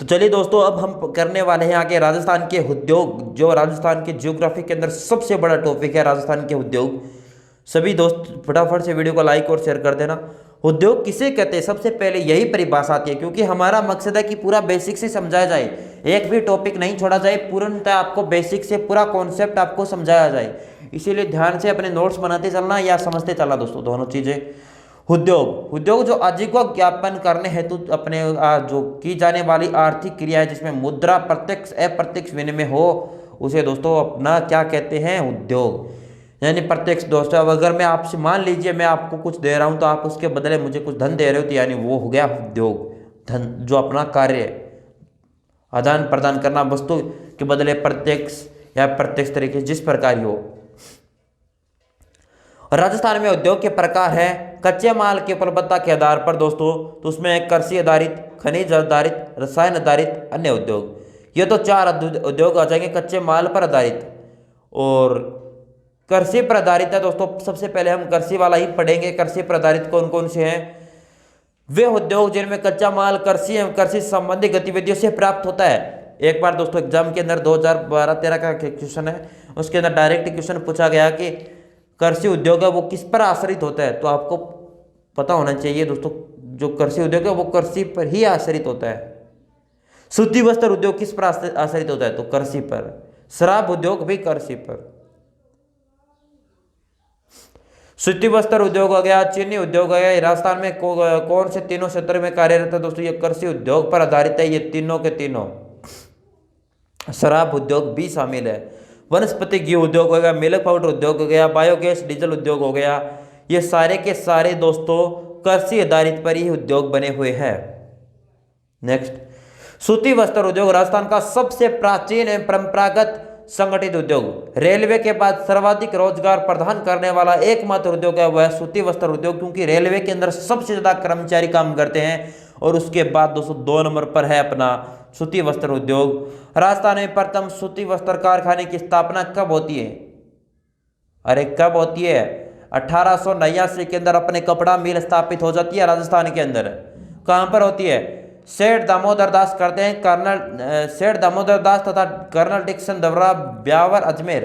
तो चलिए दोस्तों, अब हम करने वाले हैं आगे राजस्थान के उद्योग, जो राजस्थान के ज्योग्राफी के अंदर सबसे बड़ा टॉपिक है राजस्थान के उद्योग। सभी दोस्त फटाफट से वीडियो को लाइक और शेयर कर देना। उद्योग किसे कहते हैं, सबसे पहले यही परिभाषा आती है, क्योंकि हमारा मकसद है कि पूरा बेसिक से समझाया जाए, एक भी टॉपिक नहीं छोड़ा जाए, पूर्णतः आपको बेसिक से पूरा कॉन्सेप्ट आपको समझाया जाए। इसीलिए ध्यान से अपने नोट्स बनाते चलना या समझते चलना दोस्तों, दोनों चीजें। उद्योग, उद्योग जो आजीविका ज्ञापन करने हेतु अपने जो की जाने वाली आर्थिक क्रिया है जिसमें मुद्रा प्रत्यक्ष अप्रत्यक्ष विनिमय हो, उसे दोस्तों अपना क्या कहते हैं, उद्योग। यानी प्रत्यक्ष दोस्तों, अब अगर मैं आपसे मान लीजिए मैं आपको कुछ दे रहा हूं तो आप उसके बदले मुझे कुछ धन दे रहे हो, तो यानी वो हो गया उद्योग। धन जो अपना कार्य आदान प्रदान करना वस्तु के बदले, प्रत्यक्ष या प्रत्यक्ष तरीके जिस प्रकार ही हो। राजस्थान में उद्योग के प्रकार है कच्चे माल की उपलब्धता के आधार पर दोस्तों, तो उसमें कृषि आधारित, खनिज आधारित, रसायन आधारित, अन्य उद्योग। ये तो चार उद्योग आ जाएंगे कच्चे माल पर आधारित। और कृषि पर आधारित है दोस्तों, सबसे पहले हम कृषि वाला ही पढ़ेंगे। कृषि पर आधारित कौन कौन से हैं, वे उद्योग जिनमें कच्चा माल कृषि एवं कृषि संबंधी गतिविधियों से प्राप्त होता है। एक बार दोस्तों एग्जाम के अंदर 2012-13 का क्वेश्चन है, उसके अंदर डायरेक्ट क्वेश्चन पूछा गया कि कृषि उद्योग है वो किस पर आश्रित होता है, तो आपको पता होना चाहिए दोस्तों, जो कृषि उद्योग है वो कृषि पर ही आश्रित होता है। सूती वस्त्र उद्योग किस पर आश्रित होता है, तो कृषि पर। शराब उद्योग भी कृषि पर। सूती वस्त्र उद्योग हो गया, चीनी उद्योग हो गया। राजस्थान में कौन से तीनों क्षेत्र में कार्यरत है दोस्तों, ये कृषि उद्योग पर आधारित है, ये तीनों के तीनों। शराब उद्योग भी शामिल है। वनस्पति घी उद्योग हो गया, मिल्क पाउडर उद्योग हो गया, बायोगैस डीजल उद्योग हो गया। ये सारे के सारे दोस्तों कृषि आधारित पर ही उद्योग बने हुए हैं। नेक्स्ट, सूती वस्त्र उद्योग राजस्थान का सबसे प्राचीन एवं परंपरागत संगठित उद्योग। रेलवे के बाद सर्वाधिक रोजगार प्रदान करने वाला एकमात्र उद्योग है वह सूती वस्त्र उद्योग, क्योंकि रेलवे के अंदर सबसे ज्यादा कर्मचारी काम करते हैं। और उसके बाद दोस्तों 2 नंबर पर है अपना सूती वस्त्र उद्योग। राजस्थान में प्रथम सूती वस्त्र कारखाने की स्थापना कब होती है, अरे कब होती है, 1889 के अंदर अपने कपड़ा मिल स्थापित हो जाती है राजस्थान के अंदर। कहां पर होती है, सेठ दामोदर दास करते हैं, कर्नल सेठ दामोदर दास तथा कर्नल डिक्सन दवरा, ब्यावर अजमेर।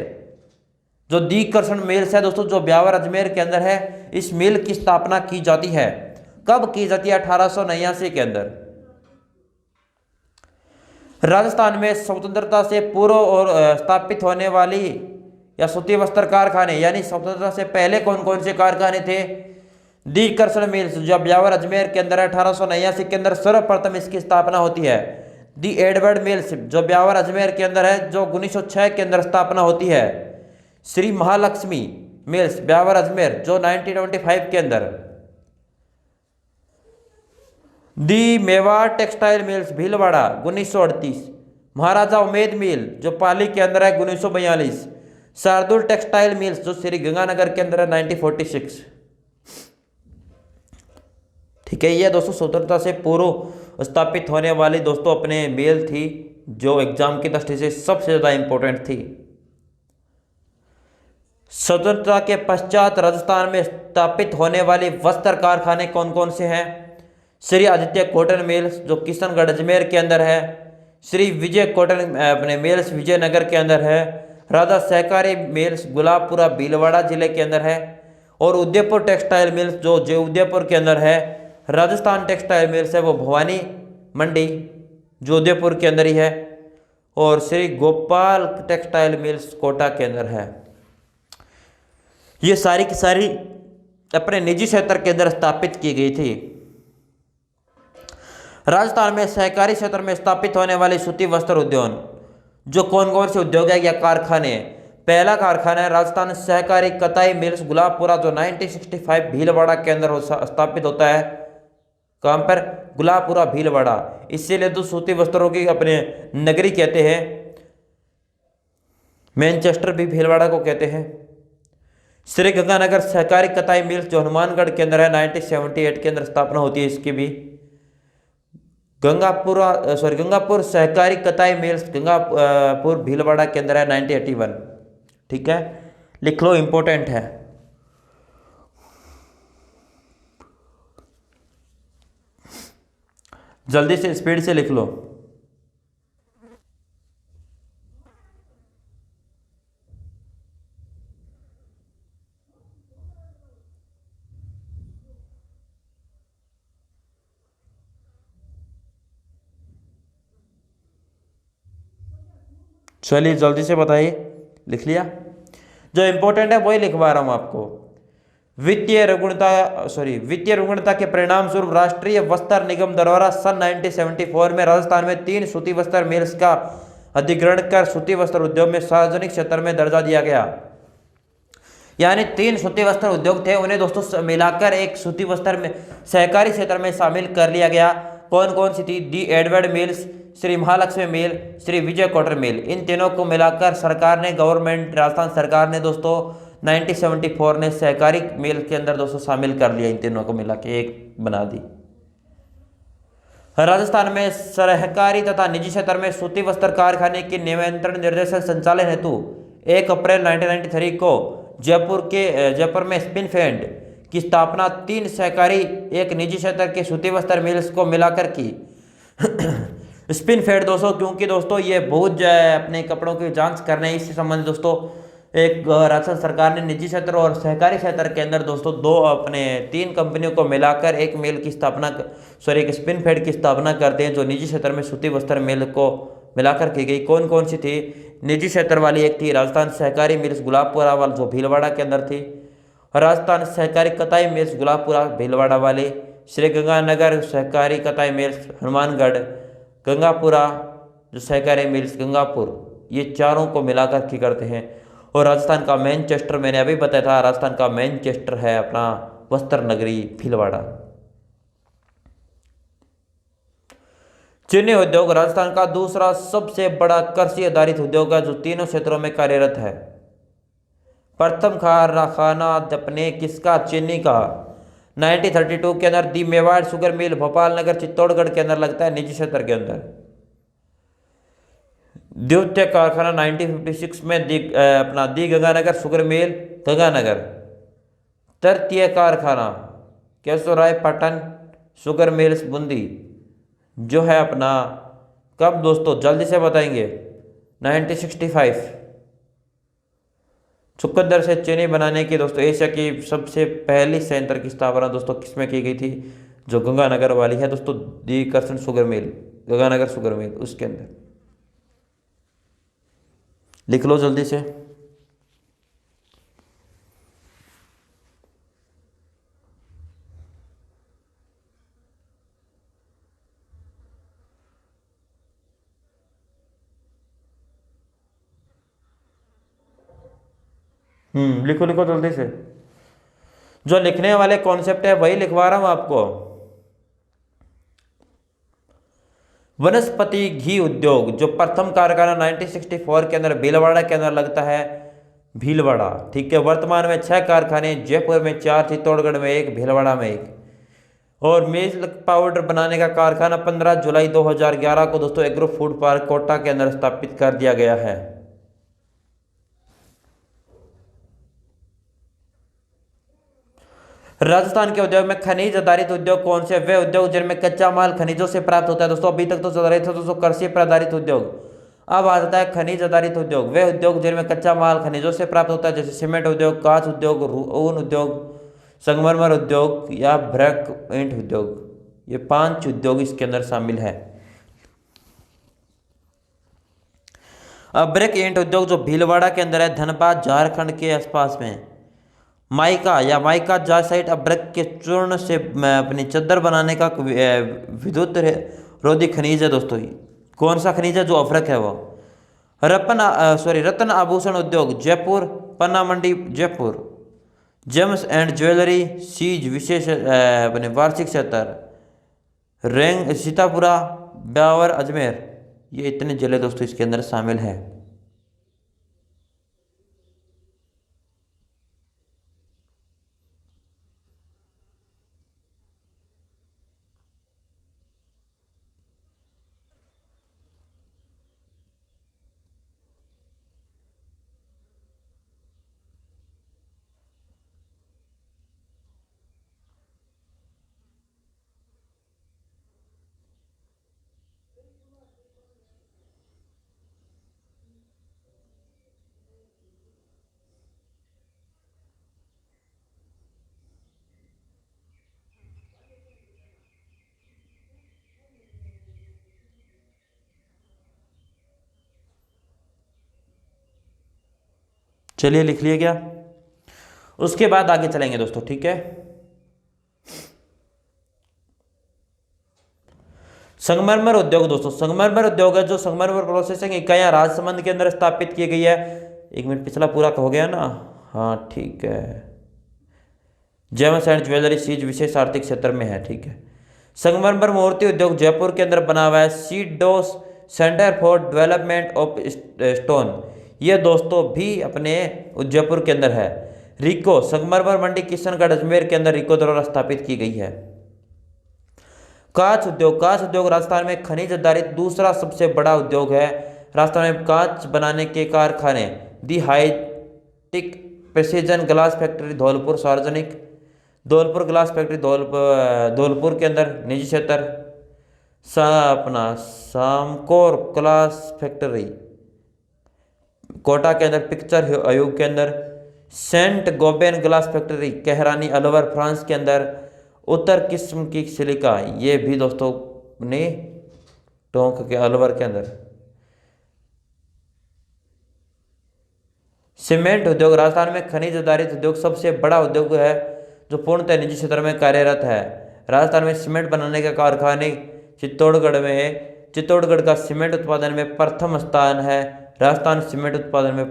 जो दीकर्षण मिल्स है दोस्तों, जो ब्यावर अजमेर के अंदर है, इस मिल की स्थापना की जाती है। कब की जाती है, 1889 के अंदर। राजस्थान में स्वतंत्रता से पूर्व और स्थापित होने वाली या सूती वस्त्र कारखाने, यानी स्वतंत्रता से पहले कौन कौन से कारखाने थे, दीकर्षण मिल्स जो ब्यावर अजमेर के अंदर 1889 के अंदर सर्वप्रथम इसकी स्थापना होती है। दी एडवर्ड मिल्स जो ब्यावर अजमेर के अंदर है, जो 1906 के अंदर स्थापना होती है। श्री महालक्ष्मी मिल्स ब्यावर अजमेर जो 1925 के अंदर। दी मेवाड़ टेक्सटाइल मिल्स भीलवाड़ा 1938। महाराजा उमेद मिल जो पाली के अंदर है 1942। शार्दुल टेक्सटाइल मिल्स जो श्री गंगानगर के अंदर है 1946। ठीक है, ये दोस्तों स्वतंत्रता से पूर्व स्थापित होने वाली दोस्तों अपने मिल थी, जो एग्जाम की दृष्टि से सबसे ज्यादा इंपॉर्टेंट थी। स्वतंत्रता के पश्चात राजस्थान में स्थापित होने वाले वस्त्र कारखाने कौन कौन से हैं, श्री आदित्य कॉटन मिल्स जो किशनगढ़ अजमेर के अंदर है। श्री विजय कॉटन अपने मिल्स विजयनगर के अंदर है। राधा सहकारी मिल्स गुलाबपुरा भीलवाड़ा जिले के अंदर है। और उदयपुर टेक्सटाइल मिल्स जो उदयपुर के अंदर है। राजस्थान टेक्सटाइल मिल्स है वो भवानी मंडी जो उदयपुर के अंदर ही है। और श्री गोपाल टेक्सटाइल मिल्स कोटा के अंदर है। ये सारी की सारी अपने निजी क्षेत्र के अंदर स्थापित की गई थी। राजस्थान में सहकारी क्षेत्र में स्थापित होने वाले सूती वस्त्र उद्योग जो कौन कौन से उद्योग है या कारखाने, पहला कारखाना है राजस्थान सहकारी कताई मिल्स गुलाबपुरा जो 1965 भीलवाड़ा के अंदर स्थापित होता है। कहां पर, गुलाबपुरा भीलवाड़ा। इसीलिए तो सूती वस्त्रों की अपने नगरी कहते हैं। मैनचेस्टर भी भीलवाड़ा को कहते हैं। श्री गंगानगर सहकारी कताई मिल्स जो हनुमानगढ़ के अंदर है 1978 के अंदर स्थापना होती है इसकी भी। गंगापुर सहकारी कताई मिल्स गंगापुर भीलवाड़ा के अंदर है 1981। ठीक है, लिख लो, इंपॉर्टेंट है। जल्दी से स्पीड से लिख लो। चलिए जल्दी से बताइए, लिख लिया? जो इंपॉर्टेंट है वही लिखवा रहा हूं आपको। वित्तीय रुग्णता के परिणाम स्वरूप राष्ट्रीय वस्त्र निगम द्वारा सन 1974 में राजस्थान में 3 सूती वस्त्र मिल्स का अधिग्रहण कर सूती वस्त्र उद्योग में सार्वजनिक क्षेत्र में दर्जा दिया गया। यानी 3 सूती वस्त्र उद्योग थे, उन्हें दोस्तों मिलाकर एक सूती वस्त्र में सहकारी क्षेत्र में शामिल कर लिया गया। कौन कौन सी थी? दी एडवर्ड मिल्स, श्री महालक्ष्मी मिल, श्री विजय कॉटन मिल। इन तीनों को मिलाकर सरकार ने, गवर्नमेंट राजस्थान सरकार ने दोस्तों 1974 ने सहकारी मिल के अंदर दोस्तों शामिल कर लिया। इन तीनों को मिला के एक बना दी। राजस्थान में सहकारी तथा निजी क्षेत्र में सूती वस्त्र कारखाने के नियंत्रण निर्देशन संचालन हेतु 1 अप्रैल 1993 को जयपुर में स्पिनफेड की स्थापना 3 सहकारी एक निजी क्षेत्र के सूती वस्त्र मिल्स को मिलाकर की। स्पिनफेड दोस्तों, क्योंकि दोस्तों ये बहुत अपने कपड़ों की जांच करने, इससे संबंधित दोस्तों एक राजस्थान सरकार ने निजी क्षेत्र और सहकारी क्षेत्र के अंदर दोस्तों 3 कंपनियों को मिलाकर एक मिल की स्थापना, एक स्पिनफेड की स्थापना करते हैं, जो निजी क्षेत्र में सूती वस्त्र मिल को मिलाकर की गई। कौन कौन सी थी? निजी क्षेत्र वाली एक थी राजस्थान सहकारी मिल्स गुलाबपुरा वाली, जो भीलवाड़ा के अंदर थी। राजस्थान सहकारी कताई मिल्स गुलाबपुरा भीलवाड़ा वाले। श्री गंगानगर सहकारी कताई मिल्स हनुमानगढ़। गंगापुरा जो सहकारी मिल्स गंगापुर। ये चारों को मिलाकर की करते हैं। और राजस्थान का मैनचेस्टर, मैंने अभी बताया था, राजस्थान का मैनचेस्टर है अपना वस्त्र नगरी भीलवाड़ा। चीनी उद्योग राजस्थान का दूसरा सबसे बड़ा कृषि आधारित उद्योग है, जो तीनों क्षेत्रों में कार्यरत है। प्रथम कारखाना अपने किसका? चीनी का 1932 के अंदर दी मेवाड़ शुगर मिल भोपाल नगर चित्तौड़गढ़ के अंदर लगता है, निजी क्षेत्र के अंदर। द्वितीय कारखाना 1956 में दी गंगानगर शुगर मिल गंगानगर। तृतीय कारखाना केशवराय पाटन शुगर मिल्स बूंदी, जो है अपना कब दोस्तों? जल्दी से बताएंगे। 1965। चुकंदर से चीनी बनाने की दोस्तों एशिया की सबसे पहली संयंत्र की स्थापना दोस्तों किसमें की गई थी? जो गंगानगर वाली है दोस्तों, दी करसन sugar mill Ganganagar sugar mill, उसके अंदर। लिख लो जल्दी से। लिखो लिखो जल्दी से। जो लिखने वाले कॉन्सेप्ट है वही लिखवा रहा हूं आपको। वनस्पति घी उद्योग, जो प्रथम कारखाना 1964 के अंदर भीलवाड़ा के अंदर लगता है, भीलवाड़ा। ठीक है। वर्तमान में 6 कारखाने, जयपुर में 4, चित्तौड़गढ़ में 1, भीलवाड़ा में 1। और मिल्क पाउडर बनाने का कारखाना 15 जुलाई 2011 को दोस्तों एग्रो फूड पार्क कोटा के अंदर स्थापित कर दिया गया है। राजस्थान के उद्योग में खनिज आधारित उद्योग कौन से? वे उद्योग जिनमें कच्चा माल खनिजों से प्राप्त होता है दोस्तों। अभी तक तो चल रहे थे दोस्तों कृषि पर आधारित उद्योग, अब आ जाता है खनिज आधारित उद्योग। वे उद्योग जिनमें कच्चा माल खनिजों से प्राप्त होता है, जैसे सीमेंट उद्योग, कांच उद्योग, ऊन उद्योग, संगमरमर उद्योग या ब्रैक पेंट उद्योग। ये 5 उद्योग इसके अंदर शामिल है। अब ब्रैक पेंट उद्योग जो भीलवाड़ा के अंदर है, धनबाद झारखंड के आसपास में। माइका जासाइट अभ्रक के चूर्ण से अपनी चद्दर बनाने का विद्युत रोधी खनिज है दोस्तों। कौन सा खनिज है? जो अभ्रक है वो। रत्न आभूषण उद्योग जयपुर, पन्ना मंडी जयपुर। जेम्स एंड ज्वेलरी सीज विशेष अपने वार्षिक क्षेत्र रेंग सीतापुरा, ब्यावर, अजमेर। ये इतने जिले दोस्तों इसके अंदर शामिल है। चलिए लिख लिया गया। उसके बाद आगे चलेंगे दोस्तों, ठीक है। संगमरमर उद्योग दोस्तों, संगमरमर उद्योग है जो संगमरमर प्रोसेसिंग इकाइयां राजसमंद के अंदर स्थापित की गई है। एक मिनट, पिछला पूरा हो गया ना, हाँ ठीक है। जेम्स एंड ज्वेलरी चीज विशेष आर्थिक क्षेत्र में है, ठीक है। संगमरमर मूर्ति उद्योग जयपुर के अंदर बना हुआ है। CDOS centre for development of stone, ये दोस्तों भी अपने जयपुर के अंदर है। रिको संगमरमर मंडी किशनगढ़ अजमेर के अंदर रिको द्वारा स्थापित की गई है। कांच उद्योग, कांच उद्योग राजस्थान में खनिज आधारित दूसरा सबसे बड़ा उद्योग है। राजस्थान में कांच बनाने के कारखाने the hi tech precision glass factory Dholpur सार्वजनिक, धौलपुर ग्लास फैक्ट्री धौलपुर के अंदर निजी क्षेत्र, अपना सामकोर ग्लास फैक्ट्री कोटा के अंदर, पिक्चर आयोग के अंदर, Saint Gobain glass factory Kaharani Alwar France के अंदर, उत्तर किस्म की सिलिका, ये भी दोस्तों अपने टोंक के अलवर के अंदर। सीमेंट उद्योग राजस्थान में खनिज आधारित उद्योग सबसे बड़ा उद्योग है जो पूर्णतः निजी क्षेत्र में कार्यरत है। राजस्थान में सीमेंट बनाने के कारखाने चित्तौड़गढ़ में है। चित्तौड़गढ़ का सीमेंट उत्पादन में प्रथम स्थान है। राजस्थान सीमेंट उत्पादन में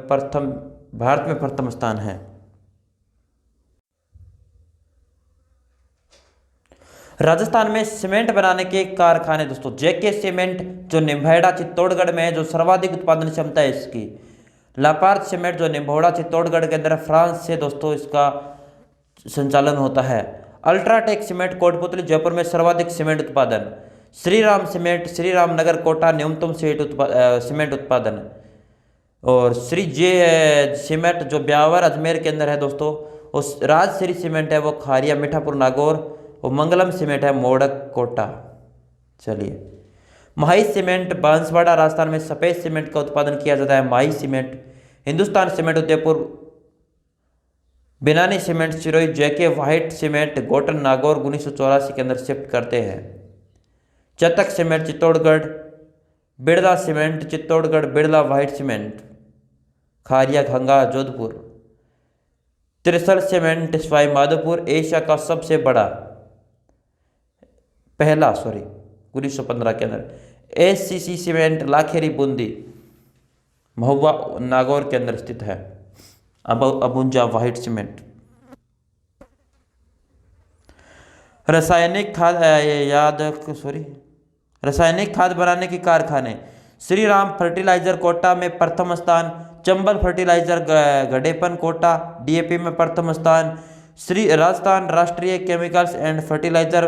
भारत में प्रथम स्थान है। राजस्थान में सीमेंट बनाने के कारखाने दोस्तों जेके सीमेंट जो निम्भैड़ा चित्तौड़गढ़ में है, जो सर्वाधिक उत्पादन क्षमता है इसकी। लापार्थ सीमेंट जो निम्भौड़ा चित्तौड़गढ़ के अंदर फ्रांस से दोस्तों इसका संचालन होता है। अल्ट्राटेक सीमेंट कोटपुतली जयपुर में सर्वाधिक सीमेंट उत्पादन। श्रीराम सीमेंट श्रीराम नगर कोटा न्यूनतम सीमेंट उत्पादन। और श्री जे सीमेंट जो ब्यावर अजमेर के अंदर है दोस्तों, उस राजश्री सीमेंट है वो खारिया मीठापुर नागौर, और मंगलम सीमेंट है मोड़क कोटा। चलिए, माही सीमेंट बांसवाड़ा राजस्थान में सफेद सीमेंट का उत्पादन किया जाता है। Mahi cement. Hindustan cement Udaipur, Binani cement Sirohi, JK white cement Gotan Nagaur 1984 के अंदर शिफ्ट करते हैं। Chetak cement Chittorgarh, Birla cement Chittorgarh, Birla white cement Kharia घंगा जोधपुर। त्रिशल सीमेंट सवाई माधोपुर एशिया का सबसे बड़ा पहला 1915 के अंदर। एससीसी सीमेंट लाखेरी बूंदी महुआ नागौर के अंदर स्थित है। अबुंजा व्हाइट सीमेंट। रासायनिक खाद बनाने के कारखाने श्री राम फर्टिलाइजर कोटा में प्रथम स्थान। चंबल फर्टिलाइजर गडेपन कोटा डीएपी में प्रथम स्थान। Shri Rajasthan Rashtriya chemicals and fertiliser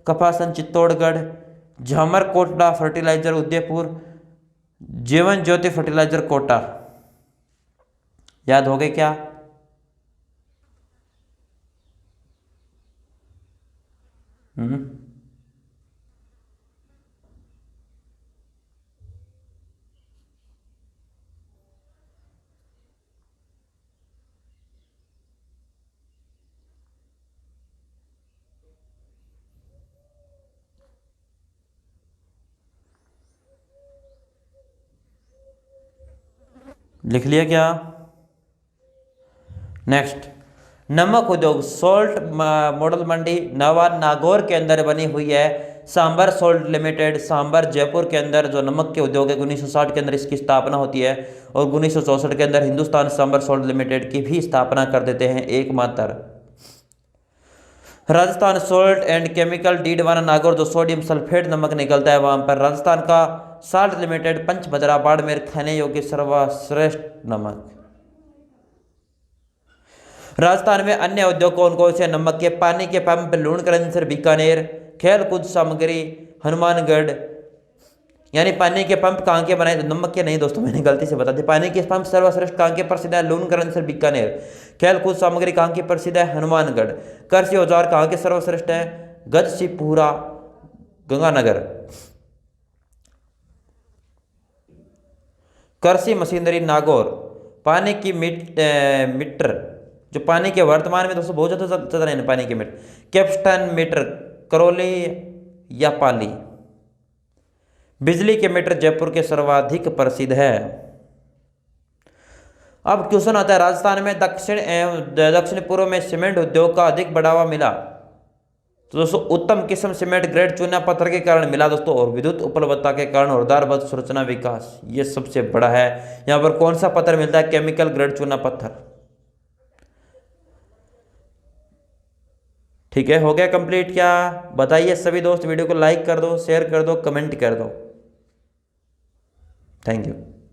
Kapasan Chittorgarh. Jhamar Kota fertiliser Udaipur. Jeevan Jyoti fertiliser Kota. याद हो गए क्या? लिख लिया क्या? नेक्स्ट, नमक उद्योग सोल्ट मॉडल मंडी नवा नागौर के अंदर बनी हुई है। सांबर सोल्ट लिमिटेड सांबर जयपुर के अंदर जो नमक के उद्योग है 1960 के अंदर इसकी स्थापना होती है, और 1964 के अंदर हिंदुस्तान सांबर सोल्ट लिमिटेड की भी स्थापना कर देते हैं एकमात्र। Rajasthan salt and chemical Didwana Nagaur जो सोडियम सल्फेट नमक निकलता है वहां पर। राजस्थान का साल्ट लिमिटेड पंचभद्रा बाड़मेर खाने योग्य सर्वश्रेष्ठ नमक। राजस्थान में अन्य उद्योग कौन कौन से? नमक के पानी के पंप लूण क्रंसर बीकानेर। खेल कूद सामग्री हनुमानगढ़। यानी पानी के पंप कहाँ के बनाए? नमक के नहीं दोस्तों, मैंने गलती से बता दी। पानी के पंप सर्वश्रेष्ठ कहाँ के प्रसिद्ध है? लूण क्रंसर बीकानेर। खेल कूद सामग्री कहाँ की प्रसिद्ध है? हनुमानगढ़। कृषि औजार कहाँ के सर्वश्रेष्ठ है? गजसीपुरा गंगानगर। कृषि मशीनरी नागौर। पानी की मीटर जो पानी के वर्तमान में दोस्तों बहुत ज़्यादा चल रहे हैं पानी के मीटर। कैप्स्टन मीटर करौली या पाली। बिजली के मीटर जयपुर के सर्वाधिक प्रसिद्ध है। अब क्वेश्चन आता है, राजस्थान में दक्षिण पूर्व में सीमेंट उद्योग का अधिक बढ़ावा मिला। तो दोस्तों उत्तम किस्म सीमेंट ग्रेड चूना पत्थर के कारण मिला दोस्तों, और विद्युत उपलब्धता के कारण और आधारभूत संरचना विकास, ये सबसे बड़ा है। यहां पर कौन सा पत्थर मिलता है? केमिकल ग्रेड चूना पत्थर। ठीक है, हो गया कंप्लीट क्या? बताइए सभी दोस्त, वीडियो को लाइक कर दो, शेयर कर दो, कमेंट कर दो। Thank you.